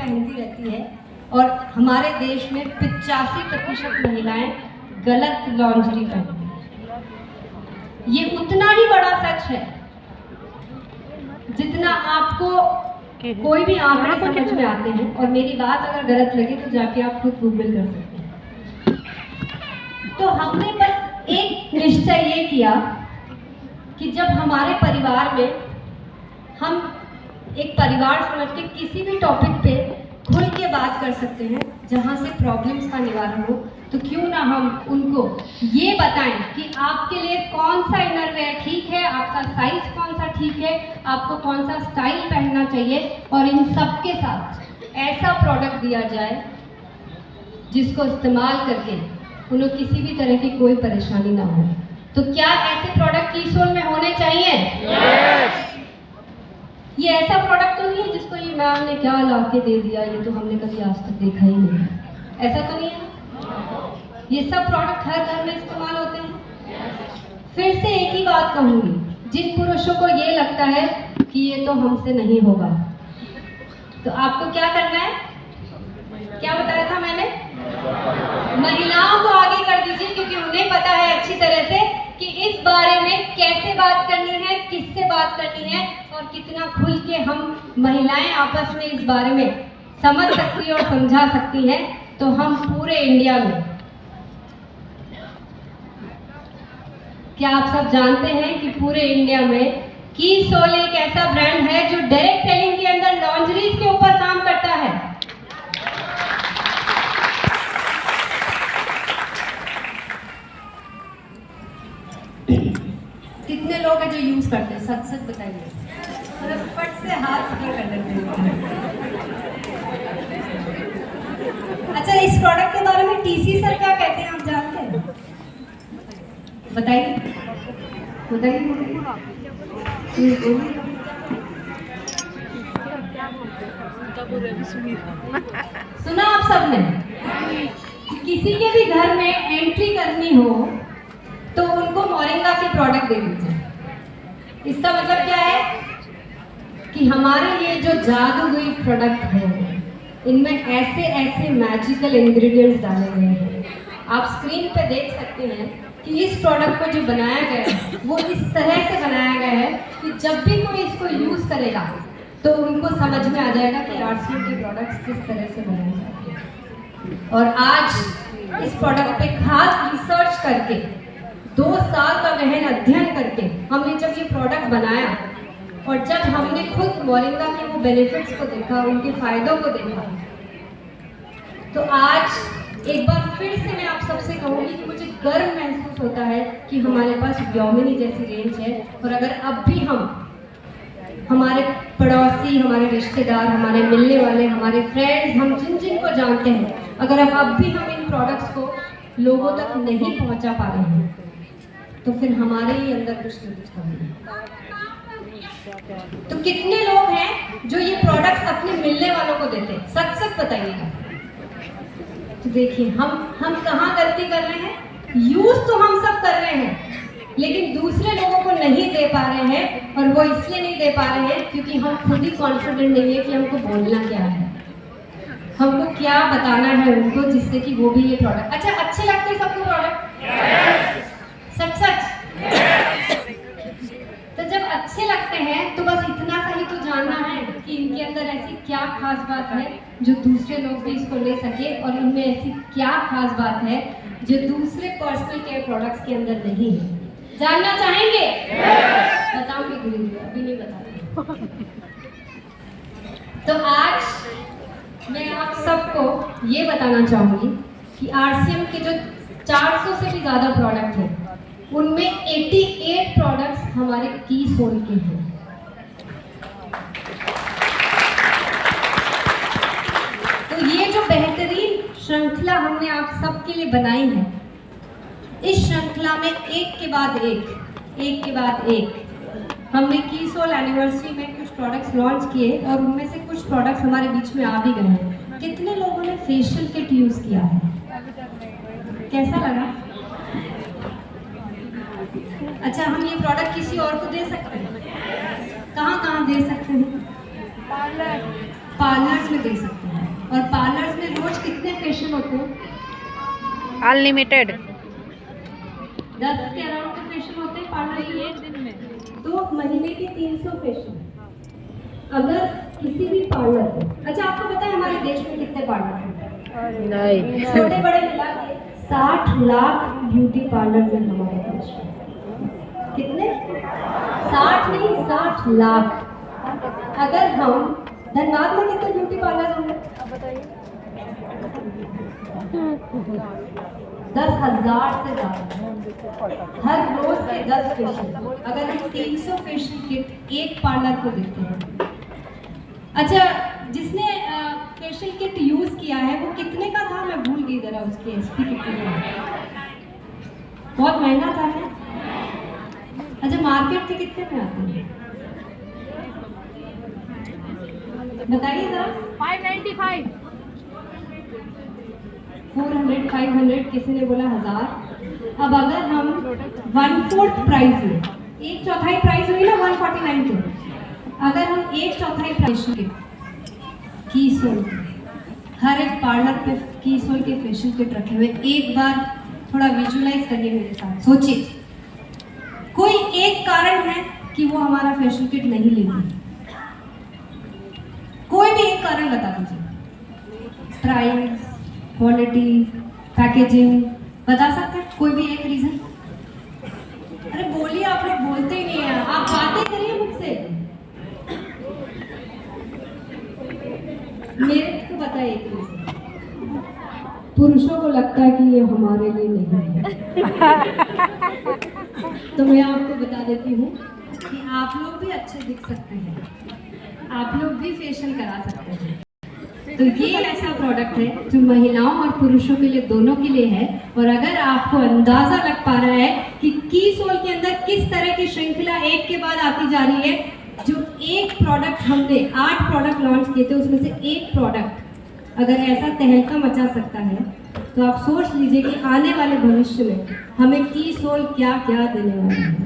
पहनती रहती है और हमारे देश में 85% महिलाएं गलत लॉन्जरी पहनती हैं। ये उतना ही बड़ा सच है जितना आपको कोई भी आंकड़े समझ में आते हैं। और मेरी बात अगर गलत लगे तो जाके आप खुद गूगल कर सकते हैं। तो हमने बस एक निश्चय ये किया कि जब हमारे परिवार में हम एक परिवार समझ के किसी भी टॉपिक पे खुल के बात कर सकते हैं जहाँ से प्रॉब्लम्स का निवारण हो, तो क्यों ना हम उनको ये बताएं कि आपके लिए कौन सा इनरवेयर ठीक है, आपका साइज कौन सा ठीक है, आपको कौन सा स्टाइल पहनना चाहिए, और इन सब के साथ ऐसा प्रोडक्ट दिया जाए जिसको इस्तेमाल करके उन्हें किसी भी तरह की कोई परेशानी ना हो। तो क्या ऐसे प्रोडक्ट कीसोल में होने चाहिए? ये ऐसा प्रोडक्ट तो नहीं है जिसको ये मैम ने क्या ला के दे दिया, ये तो हमने कभी आज तक देखा ही नहीं, ऐसा तो नहीं है। ये सब प्रोडक्ट हर घर में इस्तेमाल होते हैं। फिर से एक ही बात कहूँगी, जिन पुरुषों को ये लगता है कि ये तो हमसे नहीं होगा, तो आपको क्या करना है? क्या बताया था मैंने? महिलाओं को आगे कर दीजिए, क्योंकि उन्हें पता है अच्छी तरह से कि इस बारे में कैसे बात करनी है, किससे बात करनी है, और कितना खुल के हम महिलाएं आपस में इस बारे में समझ सकती हैं और समझा सकती हैं। तो हम पूरे इंडिया में, क्या आप सब जानते हैं कि पूरे इंडिया में कीसोल एक ऐसा ब्रांड है जो डायरेक्ट सेलिंग के अंदर लॉन्जरीज के ऊपर काम करता है। कितने लोग हैं जो यूज करते हैं? सच सच बताइए, फट से हाथ ऊपर कर लेते हैं। अच्छा, इस प्रोडक्ट के बारे में टीसी सर क्या कहते हैं, आप जानते हैं? बताइए बताइए। सुना आप सबने? किसी के भी घर में एंट्री करनी हो तो उनको मोरिंगा के प्रोडक्ट दे दीजिए। इसका मतलब क्या है कि हमारे ये जो जादूई प्रोडक्ट है, इनमें ऐसे ऐसे मैजिकल इंग्रेडिएंट्स डाले गए हैं। आप स्क्रीन पे देख सकते हैं कि इस प्रोडक्ट को जो बनाया गया है वो इस तरह से बनाया गया है कि जब भी कोई इसको यूज़ करेगा तो उनको समझ में आ जाएगा कि आरसीएम के प्रोडक्ट्स किस तरह से बनाए जाते हैं। और आज इस प्रोडक्ट पे खास रिसर्च करके 2 साल का गहन अध्ययन करके हमने जब ये प्रोडक्ट बनाया और जब हमने खुद मोरिंगा के वो बेनिफिट्स को देखा, उनके फायदों को देखा, तो आज एक बार फिर से मैं आप सबसे कहूँगी कि मुझे गर्व महसूस होता है कि हमारे पास व्योमिनी जैसी रेंज है। और अगर अब भी हम, हमारे पड़ोसी, हमारे रिश्तेदार, हमारे मिलने वाले, हमारे फ्रेंड्स, हम जिन जिन को जानते हैं, अगर अब भी हम इन प्रोडक्ट्स को लोगों तक नहीं पहुंचा पा रहे हैं तो फिर हमारे ही अंदर कुछ न कुछ कमी है। तो कितने लोग हैं जो ये प्रोडक्ट्स अपने मिलने वालों को देते हैं? सच सच बताइएगा। तो देखिए हम कहाँ गलती कर रहे हैं? यूज तो हम सब कर रहे हैं, लेकिन दूसरे लोगों को नहीं दे पा रहे हैं। और वो इसलिए नहीं दे पा रहे हैं क्योंकि हम खुद ही कॉन्फिडेंट नहीं है कि हमको बोलना क्या है, हमको क्या बताना है उनको, जिससे कि वो भी ये प्रोडक्ट। अच्छा, अच्छे लगते हैं सबको प्रोडक्ट? सच सच? तो जब अच्छे लगते हैं तो बस इतना सा ही तो जानना है कि इनके अंदर ऐसी क्या खास बात है जो दूसरे लोग भी इसको ले सके, और इनमें ऐसी क्या खास बात है जो दूसरे पर्सनल केयर प्रोडक्ट्स के अंदर नहीं है। जानना चाहेंगे? बताऊंगी गुरु, अभी नहीं बताऊंगी। तो आज मैं आप सबको ये बताना चाहूँगी कि आरसीएम के जो 400 से भी ज़्यादा प्रोडक्ट हैं, उनमें 88 प्रोडक्ट्स हमारे कीसोल के हैं। तो ये जो बेहतरीन श्रृंखला हमने आप सबके लिए बनाई है, इस श्रृंखला में एक के बाद एक हमने कीसोल एनिवर्सरी में कुछ प्रोडक्ट्स लॉन्च किए और उनमें से कुछ प्रोडक्ट्स हमारे बीच में आ भी गए हैं। कितने लोगों ने फेशियल किट यूज़ किया है? कैसा लगा? अच्छा, हम ये प्रोडक्ट किसी और को दे सकते हैं? कहाँ कहाँ दे सकते हैं? पार्लर्स में दे सकते हैं। और पार्लर्स में रोज कितने फेशियल होते हैं? अनलिमिटेड 10 के अराउंड के फेशियल होते हैं पार्लर में एक दिन में। तो महीने के 300 फेशियल अगर किसी भी पार्लर में, अच्छा आपको पता है हमारे देश में कितने पार्लर हैं? नहीं। छोटे बड़े मिला के 60 लाख ब्यूटी पार्लर हैं हमारे देश में। कितने? 60 नहीं, 60 लाख। अगर हम धनबाद में कितने ब्यूटी पार्लर होंगे? 10,000 से ज्यादा। हर रोज के 10 फेशियल। अगर हम 300 फेशियल किट एक पार्लर को देते हैं। अच्छा, जिसने फेशियल किट यूज किया है वो कितने का था? मैं भूल गई जरा उसके एसपी कितने का। बहुत महंगा था ना? अच्छा, मार्केट के कितने में आते हैं बताइए जरा। 595 400 500, किसी ने बोला 1000। अब अगर हम 1/4 प्राइस में, 1/4 प्राइस हुई ना 149 के, अगर हम 1/4 प्राइस के कीसोल, हर एक पार्लर पे कीसोल के फेशियल किट रखे हुए, एक बार थोड़ा विजुलाइज करिए मेरे साथ, सोचिए कोई एक कारण है कि वो हमारा फेशियल किट नहीं लेंगे? कोई भी एक कारण बता दीजिए। प्राइस, क्वालिटी, पैकेजिंग, बता सकते हैं कोई भी एक रीजन? अरे बोलिए, आप लोग बोलते ही नहीं हैं, आप बातें करिए मुझसे। मेरे को बताइए एक रीजन। पुरुषों को लगता है कि ये हमारे लिए नहीं है। तो मैं आपको बता देती हूँ कि आप लोग भी अच्छे दिख सकते हैं, आप लोग भी फेशियल करा सकते हैं। तो ये ऐसा प्रोडक्ट है जो महिलाओं और पुरुषों के लिए, दोनों के लिए है। और अगर आपको अंदाजा लग पा रहा है कि कीसोल के अंदर किस तरह की श्रृंखला एक के बाद आती जा रही है, जो एक प्रोडक्ट हमने 8 प्रोडक्ट लॉन्च किए थे, उसमें से एक प्रोडक्ट अगर ऐसा तहलका मचा सकता है, तो आप सोच लीजिए कि आने वाले भविष्य में हमें कीसोल क्या क्या देने वाला है।